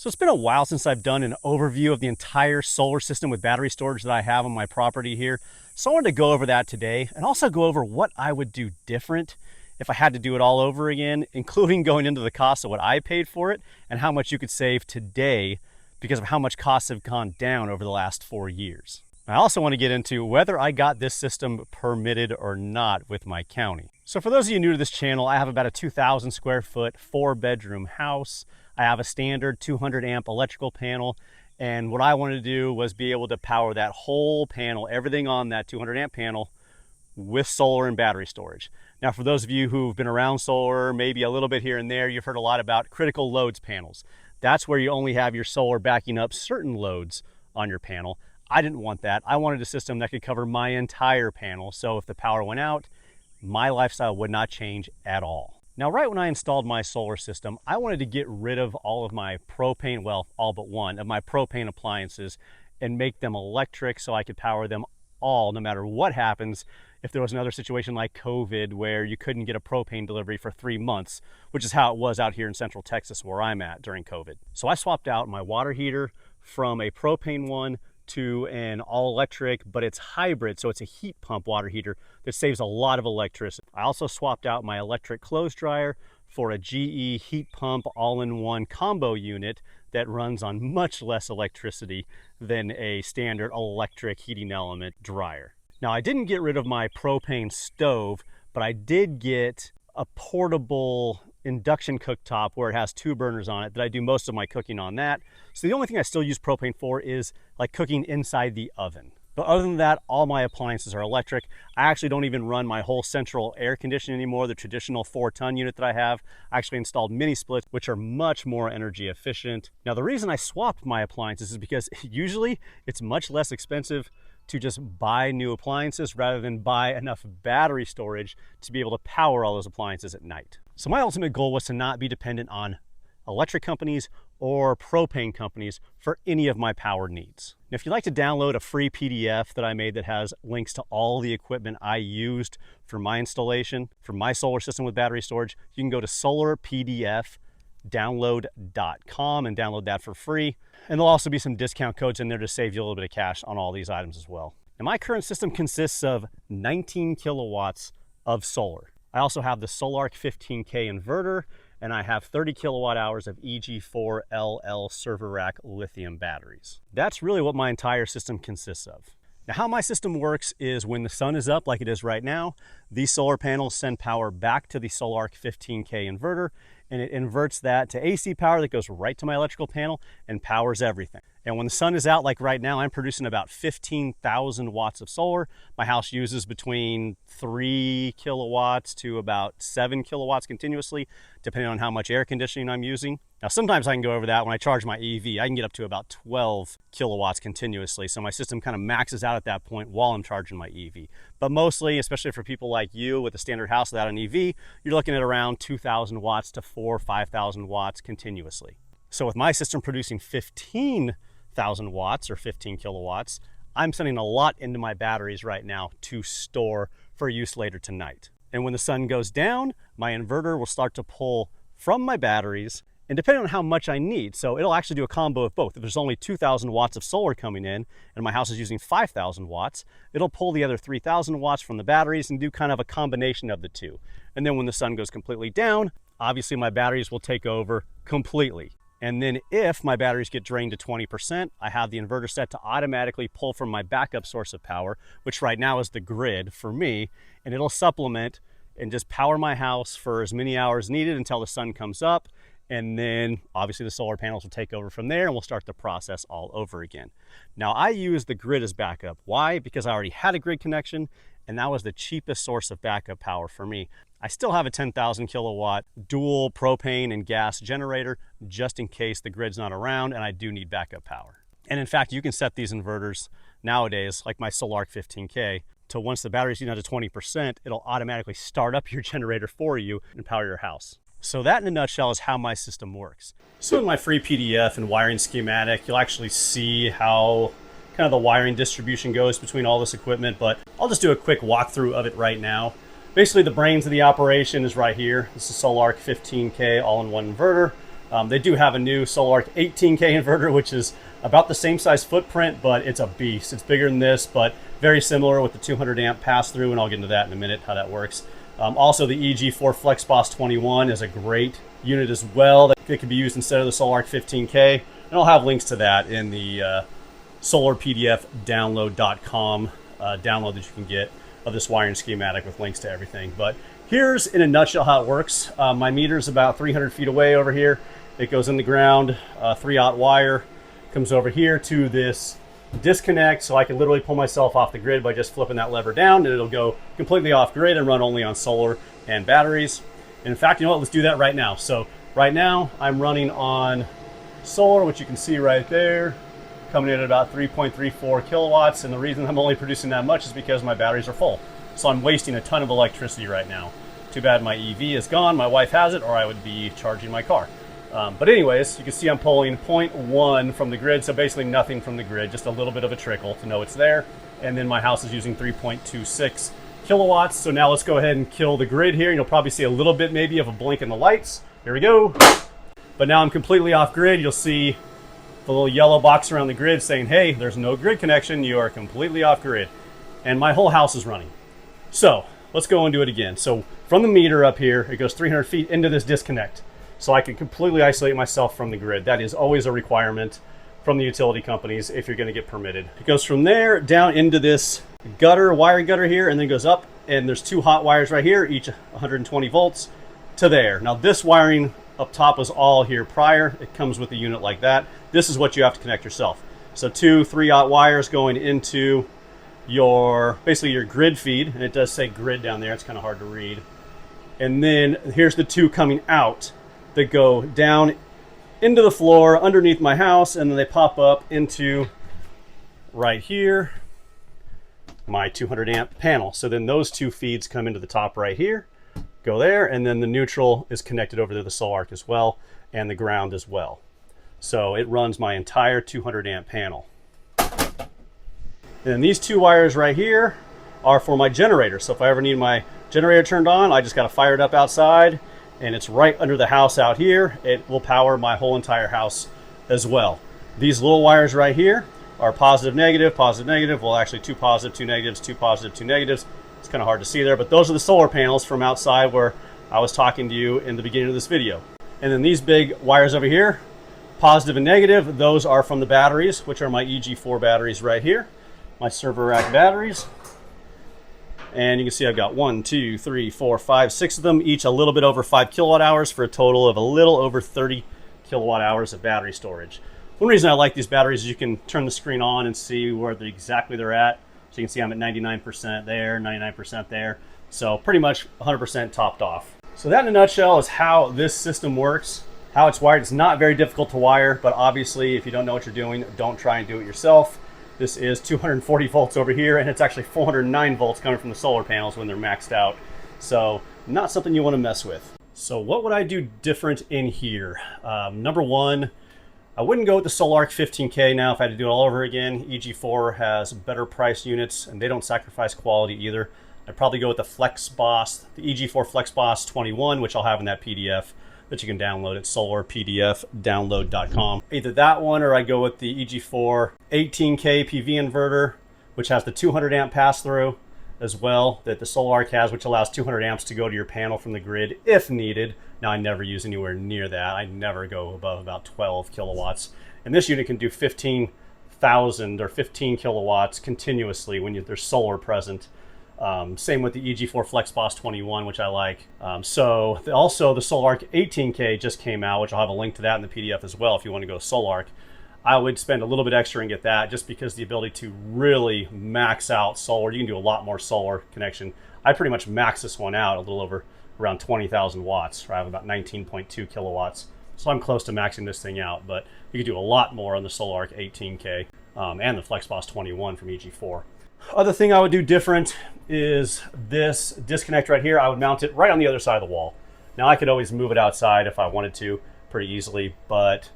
So it's been a while since I've done an overview of the entire solar system with battery storage that I have on my property here. So I wanted to go over that today and also go over what I would do different if I had to do it all over again, including going into the cost of what I paid for it and how much you could save today because of how much costs have gone down over the last 4 years. I also want to get into whether I got this system permitted or not with my county. So for those of you new to this channel, I have about a 2,000 square foot, 4-bedroom house. I have a standard 200 amp electrical panel, and what I wanted to do was be able to power that whole panel, everything on that 200 amp panel, with solar and battery storage. Now, for those of you who've been around solar, maybe a little bit here and there, you've heard a lot about critical loads panels. That's where you only have your solar backing up certain loads on your panel. I didn't want that. I wanted a system that could cover my entire panel, so if the power went out, my lifestyle would not change at all. Now, right when I installed my solar system, I wanted to get rid of all of my propane, well, all but one of my propane appliances and make them electric so I could power them all, no matter what happens. If there was another situation like COVID where you couldn't get a propane delivery for 3 months, which is how it was out here in Central Texas where I'm at during COVID. So I swapped out my water heater from a propane one to an all-electric, but it's hybrid, so it's a heat pump water heater that saves a lot of electricity. I also swapped out my electric clothes dryer for a GE heat pump all-in-one combo unit that runs on much less electricity than a standard electric heating element dryer. Now, I didn't get rid of my propane stove, but I did get a portable induction cooktop where it has 2 burners on it that I do most of my cooking on that. So the only thing I still use propane for is like cooking inside the oven. But other than that, all my appliances are electric. I actually don't even run my whole central air conditioning anymore, the traditional 4-ton unit that I have. I actually installed mini splits, which are much more energy efficient. Now, the reason I swapped my appliances is because usually it's much less expensive to just buy new appliances rather than buy enough battery storage to be able to power all those appliances at night. So my ultimate goal was to not be dependent on electric companies or propane companies for any of my power needs. Now, if you'd like to download a free PDF that I made that has links to all the equipment I used for my installation, for my solar system with battery storage, you can go to solarpdfdownload.com and download that for free. And there'll also be some discount codes in there to save you a little bit of cash on all these items as well. Now, my current system consists of 19 kilowatts of solar. I also have the Sol-Ark 15K inverter, and I have 30 kilowatt hours of EG4LL server rack lithium batteries. That's really what my entire system consists of. Now, how my system works is when the sun is up, like it is right now, these solar panels send power back to the Sol-Ark 15K inverter, and it inverts that to AC power that goes right to my electrical panel and powers everything. And when the sun is out, like right now, I'm producing about 15,000 watts of solar. My house uses between 3 kilowatts to about 7 kilowatts continuously, depending on how much air conditioning I'm using. Now, sometimes I can go over that. When I charge my EV, I can get up to about 12 kilowatts continuously. So my system kind of maxes out at that point while I'm charging my EV. But mostly, especially for people like you with a standard house without an EV, you're looking at around 2,000 watts to 4,000 or 5,000 watts continuously. So with my system producing 15,000 watts or 15 kilowatts, I'm sending a lot into my batteries right now to store for use later tonight. And when the sun goes down, my inverter will start to pull from my batteries, and depending on how much I need, so it'll actually do a combo of both. If there's only 2,000 watts of solar coming in and my house is using 5,000 watts, it'll pull the other 3,000 watts from the batteries and do kind of a combination of the two. And then when the sun goes completely down, obviously my batteries will take over completely. And then if my batteries get drained to 20%, I have the inverter set to automatically pull from my backup source of power, which right now is the grid for me, and it'll supplement and just power my house for as many hours needed until the sun comes up. And then obviously the solar panels will take over from there and we'll start the process all over again. Now, I use the grid as backup. Why? Because I already had a grid connection and that was the cheapest source of backup power for me. I still have a 10,000 kilowatt dual propane and gas generator just in case the grid's not around and I do need backup power. And in fact, you can set these inverters nowadays, like my Sol-Ark 15K, to once the battery's down to 20%, it'll automatically start up your generator for you and power your house. So that in a nutshell is how my system works. So in my free PDF and wiring schematic, you'll actually see how kind of the wiring distribution goes between all this equipment, but I'll just do a quick walkthrough of it right now. Basically, the brains of the operation is right here. This is Sol-Ark 15K all-in-one inverter. They do have a new Sol-Ark 18K inverter, which is about the same size footprint, but it's a beast. It's bigger than this, but very similar with the 200 amp pass-through, and I'll get into that in a minute, how that works. Also, the EG4 FlexBoss 21 is a great unit as well that can be used instead of the Sol-Ark 15K, and I'll have links to that in the solarpdfdownload.com download that you can get of this wiring schematic with links to everything. But here's in a nutshell how it works. My meter's about 300 feet away over here. It goes in the ground, 3/0 wire, comes over here to this disconnect, so I can literally pull myself off the grid by just flipping that lever down, and it'll go completely off grid and run only on solar and batteries. And in fact, you know what, let's do that right now. So right now I'm running on solar, which you can see right there, coming in at about 3.34 kilowatts. And the reason I'm only producing that much is because my batteries are full. So I'm wasting a ton of electricity right now. Too bad my EV is gone. My wife has it, or I would be charging my car. But anyways, you can see I'm pulling 0.1 from the grid, so basically nothing from the grid, just a little bit of a trickle to know it's there. And then my house is using 3.26 kilowatts. So now let's go ahead and kill the grid here. You'll probably see a little bit maybe of a blink in the lights. Here we go. But now I'm completely off grid. You'll see the little yellow box around the grid saying, hey, there's no grid connection. You are completely off grid. And my whole house is running. So let's go and do it again. So from the meter up here, it goes 300 feet into this disconnect. So I can completely isolate myself from the grid. That is always a requirement from the utility companies if you're going to get permitted. It goes from there down into this gutter, wire gutter here, and then goes up, and there's two hot wires right here, each 120 volts to there. Now this wiring up top was all here prior. It comes with a unit like that. This is what you have to connect yourself. So two 3/0 wires going into your, basically your grid feed, and it does say grid down there. It's kind of hard to read. And then here's the two coming out that go down into the floor underneath my house, and then they pop up into right here, my 200 amp panel. So then those two feeds come into the top right here, go there, and then the neutral is connected over to the Sol-Ark as well, and the ground as well. So it runs my entire 200 amp panel. And then these two wires right here are for my generator. So if I ever need my generator turned on, I just got to fire it up outside, and it's right under the house out here. It will power my whole entire house as well. These little wires right here are positive, negative, well actually two positive, two negatives, two positive, two negatives. It's kind of hard to see there, but those are the solar panels from outside where I was talking to you in the beginning of this video. And then these big wires over here, positive and negative, those are from the batteries, which are my EG4 batteries right here, my server rack batteries. And you can see I've got 1, 2, 3, 4, 5, 6 of them, each a little bit over 5 kilowatt hours for a total of a little over 30 kilowatt hours of battery storage. One reason I like these batteries is you can turn the screen on and see where exactly they're at. So you can see I'm at 99% there, 99% there. So pretty much 100% topped off. So that in a nutshell is how this system works, how it's wired. It's not very difficult to wire, but obviously if you don't know what you're doing, don't try and do it yourself. This is 240 volts over here, and it's actually 409 volts coming from the solar panels when they're maxed out. So not something you want to mess with. So what would I do different in here? Number one, I wouldn't go with the Sol-Ark 15K now if I had to do it all over again. EG4 has better price units, and they don't sacrifice quality either. I'd probably go with the FlexBoss, the EG4 FlexBoss 21, which I'll have in that PDF that you can download at solarpdfdownload.com. Either that one, or I go with the EG4 18K PV inverter, which has the 200 amp pass-through as well that the Sol-Ark has, which allows 200 amps to go to your panel from the grid if needed. Now I never use anywhere near that. I never go above about 12 kilowatts. And this unit can do 15,000 or 15 kilowatts continuously when there's solar present. Same with the EG4 FlexBoss 21, which I like. Also the Sol-Ark 18K just came out, which I'll have a link to that in the PDF as well if you want to go Sol-Ark. I would spend a little bit extra and get that just because the ability to really max out solar. You can do a lot more solar connection. I pretty much max this one out a little over around 20,000 watts. I have about 19.2 kilowatts. So I'm close to maxing this thing out, but you can do a lot more on the Sol-Ark 18K and the FlexBoss 21 from EG4. Other thing I would do different is this disconnect right here. I would mount it right on the other side of the wall. Now I could always move it outside if I wanted to pretty easily, but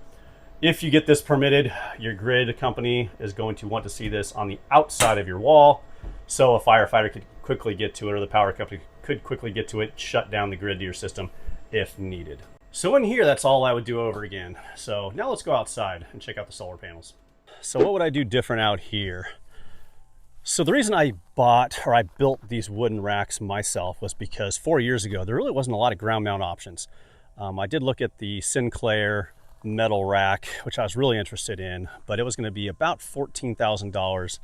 if you get this permitted, your grid company is going to want to see this on the outside of your wall, so a firefighter could quickly get to it, or the power company could quickly get to it, shut down the grid to your system if needed. So in here, that's all I would do over again. So now let's go outside and check out the solar panels. So what would I do different out here? So the reason I built these wooden racks myself was because 4 years ago, there really wasn't a lot of ground mount options. I did look at the Sinclair metal rack, which I was really interested in, but it was going to be about $14,000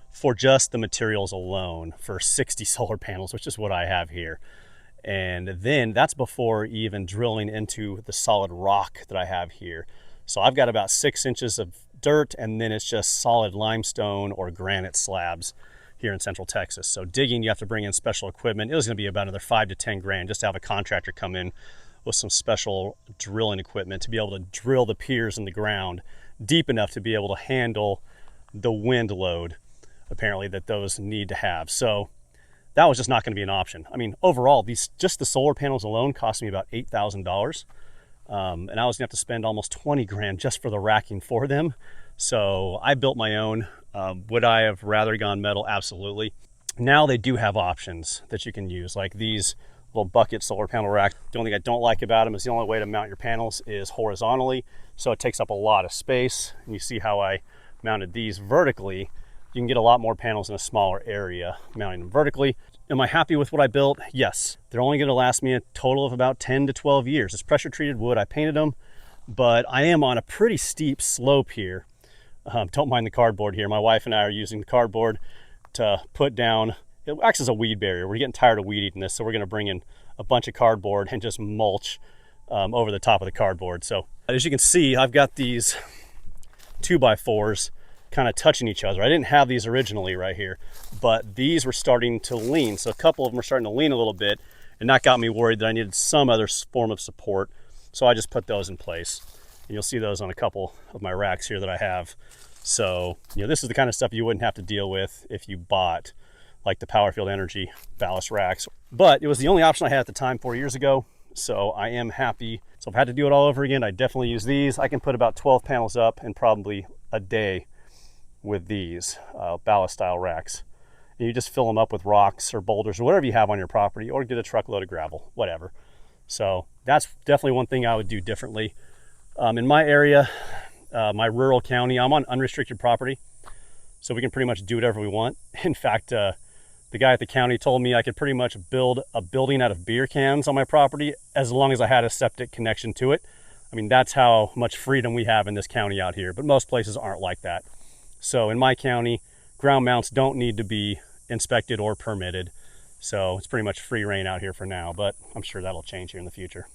for just the materials alone for 60 solar panels, which is what I have here. And then that's before even drilling into the solid rock that I have here. So I've got about 6 inches of dirt, and then it's just solid limestone or granite slabs here in Central Texas. So digging, you have to bring in special equipment. It was going to be about another 5 to 10 grand just to have a contractor come in with some special drilling equipment to be able to drill the piers in the ground deep enough to be able to handle the wind load, apparently, that those need to have. So that was just not going to be an option. I mean, overall, just the solar panels alone cost me about $8,000. And I was gonna have to spend almost 20 grand just for the racking for them. So I built my own. Would I have rather gone metal? Absolutely. Now they do have options that you can use, like these little bucket solar panel racks. The only thing I don't like about them is the only way to mount your panels is horizontally. So it takes up a lot of space. And you see how I mounted these vertically. You can get a lot more panels in a smaller area mounting them vertically. Am I happy with what I built? Yes. They're only going to last me a total of about 10 to 12 years. It's pressure treated wood. I painted them, but I am on a pretty steep slope here. Don't mind the cardboard here. My wife and I are using the cardboard to put down. It acts as a weed barrier. We're getting tired of weed eating this, so we're going to bring in a bunch of cardboard and just mulch over the top of the cardboard. So as you can see, I've got these 2x4s kind of touching each other. I didn't have these originally right here, but these were starting to lean. So a couple of them were starting to lean a little bit, and that got me worried that I needed some other form of support. So I just put those in place. And you'll see those on a couple of my racks here that I have. So, this is the kind of stuff you wouldn't have to deal with if you bought like the Powerfield Energy ballast racks. But it was the only option I had at the time 4 years ago. So I am happy. So if I had to do it all over again, I'd definitely use these. I can put about 12 panels up in probably a day with these ballast style racks. And you just fill them up with rocks or boulders or whatever you have on your property, or get a truckload of gravel, whatever. So that's definitely one thing I would do differently. In my area, my rural county, I'm on unrestricted property, so we can pretty much do whatever we want. In fact, the guy at the county told me I could pretty much build a building out of beer cans on my property as long as I had a septic connection to it. I mean, that's how much freedom we have in this county out here, but most places aren't like that. So in my county, ground mounts don't need to be inspected or permitted. So it's pretty much free reign out here for now, but I'm sure that'll change here in the future.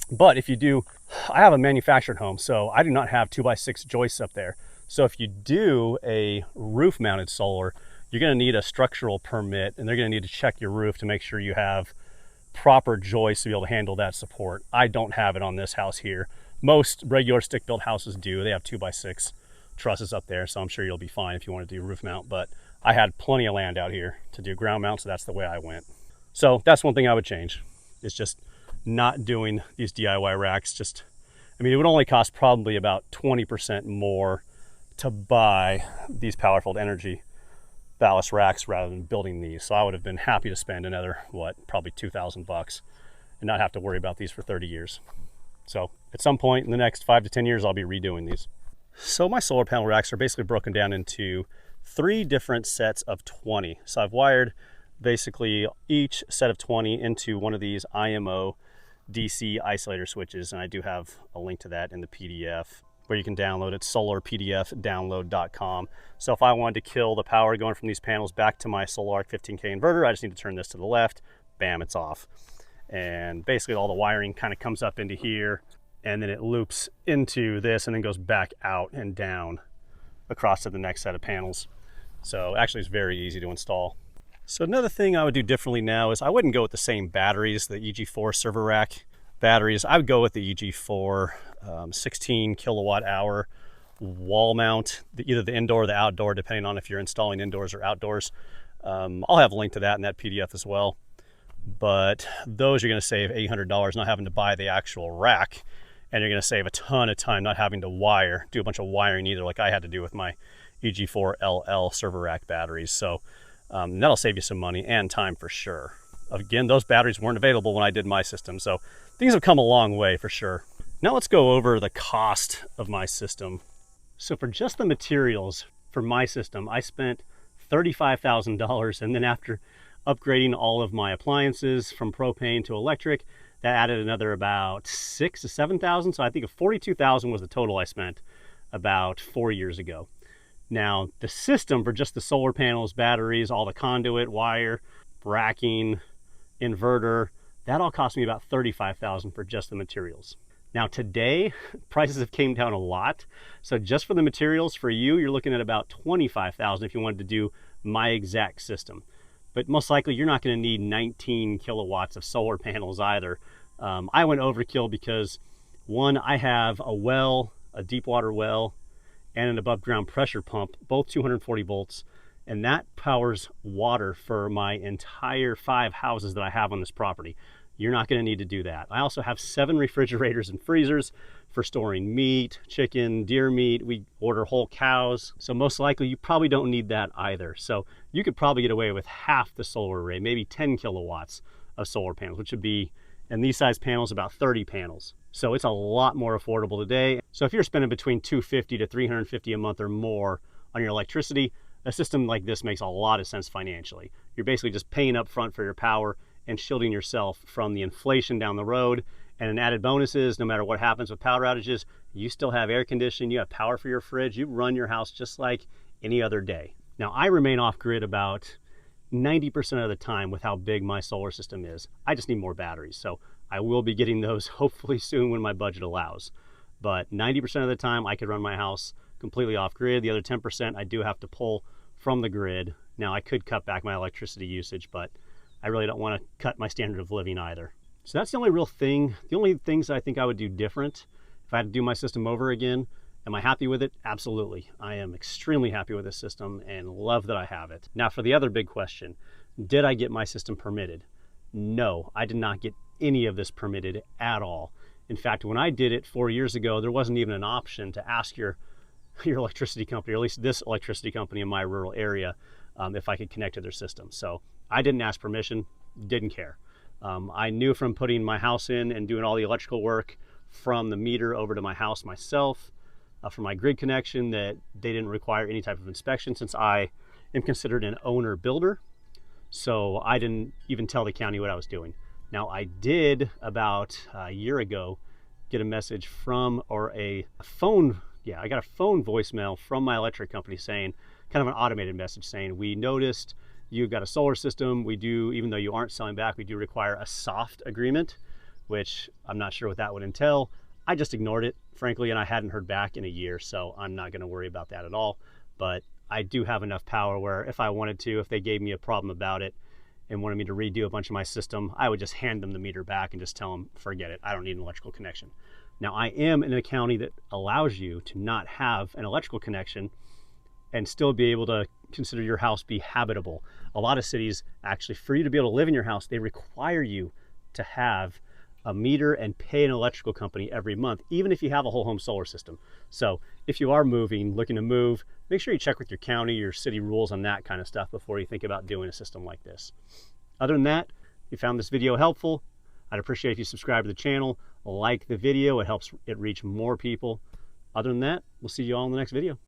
But if you do, I have a manufactured home, so I do not have 2x6 joists up there. So if you do a roof mounted solar, you're gonna need a structural permit, and they're gonna need to check your roof to make sure you have proper joists to be able to handle that support. I don't have it on this house here. Most regular stick-built houses do. They have 2x6 trusses up there, so I'm sure you'll be fine if you want to do roof mount, but I had plenty of land out here to do ground mount, so that's the way I went. So that's one thing I would change, is just not doing these DIY racks. It would only cost probably about 20% more to buy these Powerfield Energy ballast racks rather than building these. So I would have been happy to spend another, probably $2,000 and not have to worry about these for 30 years. So at some point in the next 5 to 10 years, I'll be redoing these. So my solar panel racks are basically broken down into 3 different sets of 20. So I've wired basically each set of 20 into one of these IMO DC isolator switches, and I do have a link to that in the PDF where you can download it, solarpdfdownload.com. So if I wanted to kill the power going from these panels back to my Sol-Ark 15K inverter, I just need to turn this to the left, bam, it's off. And basically all the wiring kind of comes up into here, and then it loops into this and then goes back out and down across to the next set of panels. So actually it's very easy to install. So another thing I would do differently now is I wouldn't go with the same batteries, the EG4 server rack batteries. I would go with the EG4 16 kilowatt hour wall mount, either the indoor or the outdoor, depending on if you're installing indoors or outdoors. I'll have a link to that in that PDF as well. But those you're going to save $800 not having to buy the actual rack, and you're going to save a ton of time not having to do a bunch of wiring either, like I had to do with my EG4 LL server rack batteries. So that'll save you some money and time for sure. Again, those batteries weren't available when I did my system, so things have come a long way for sure. Now let's go over the cost of my system. So for just the materials for my system, I spent $35,000, and then after upgrading all of my appliances from propane to electric, that added another about $6,000 to $7,000. So I think $42,000 was the total I spent about 4 years ago. Now the system for just the solar panels, batteries, all the conduit, wire, racking, inverter, that all cost me about $35,000 for just the materials. Now today, prices have came down a lot. So just for the materials for you, you're looking at about $25,000 if you wanted to do my exact system. But most likely you're not gonna need 19 kilowatts of solar panels either. I went overkill because one, I have a well, a deep water well, and an above ground pressure pump, both 240 volts. And that powers water for my entire 5 houses that I have on this property. You're not gonna need to do that. I also have 7 refrigerators and freezers for storing meat, chicken, deer meat. We order whole cows. So most likely you probably don't need that either. So you could probably get away with half the solar array, maybe 10 kilowatts of solar panels, which would be, in these size panels, about 30 panels. So it's a lot more affordable today. So if you're spending between $250 to $350 a month or more on your electricity, a system like this makes a lot of sense financially. You're basically just paying up front for your power and shielding yourself from the inflation down the road. And an added bonus is, no matter what happens with power outages, you still have air conditioning, you have power for your fridge, you run your house just like any other day. Now I remain off grid about 90% of the time with how big my solar system is. I just need more batteries. So I will be getting those hopefully soon when my budget allows. But 90% of the time I could run my house completely off grid. The other 10% I do have to pull from the grid. Now I could cut back my electricity usage, but I really don't want to cut my standard of living either. So that's the only real thing. The only things I think I would do different if I had to do my system over again. Am I happy with it? Absolutely. I am extremely happy with this system and love that I have it. Now for the other big question, did I get my system permitted? No, I did not get any of this permitted at all. In fact, when I did it 4 years ago, there wasn't even an option to ask your electricity company, or at least this electricity company in my rural area, if I could connect to their system. So I didn't ask permission, didn't care. I knew from putting my house in and doing all the electrical work from the meter over to my house myself, for my grid connection, that they didn't require any type of inspection since I am considered an owner builder. So I didn't even tell the county what I was doing. Now I did about a year ago get a message from, or a phone, I got a phone voicemail from my electric company saying, kind of an automated message saying, we noticed you've got a solar system. We do, even though you aren't selling back, we do require a soft agreement, which I'm not sure what that would entail. I just ignored it, frankly, and I hadn't heard back in a year, so I'm not gonna worry about that at all. But I do have enough power where if I wanted to, if they gave me a problem about it and wanted me to redo a bunch of my system, I would just hand them the meter back and just tell them, forget it, I don't need an electrical connection. Now I am in a county that allows you to not have an electrical connection and still be able to consider your house be habitable. A lot of cities, actually, for you to be able to live in your house, they require you to have a meter and pay an electrical company every month, even if you have a whole home solar system. So if you are moving, looking to move, make sure you check with your county, your city rules on that kind of stuff before you think about doing a system like this. Other than that, if you found this video helpful, I'd appreciate if you subscribe to the channel, like the video, it helps it reach more people. Other than that, we'll see you all in the next video.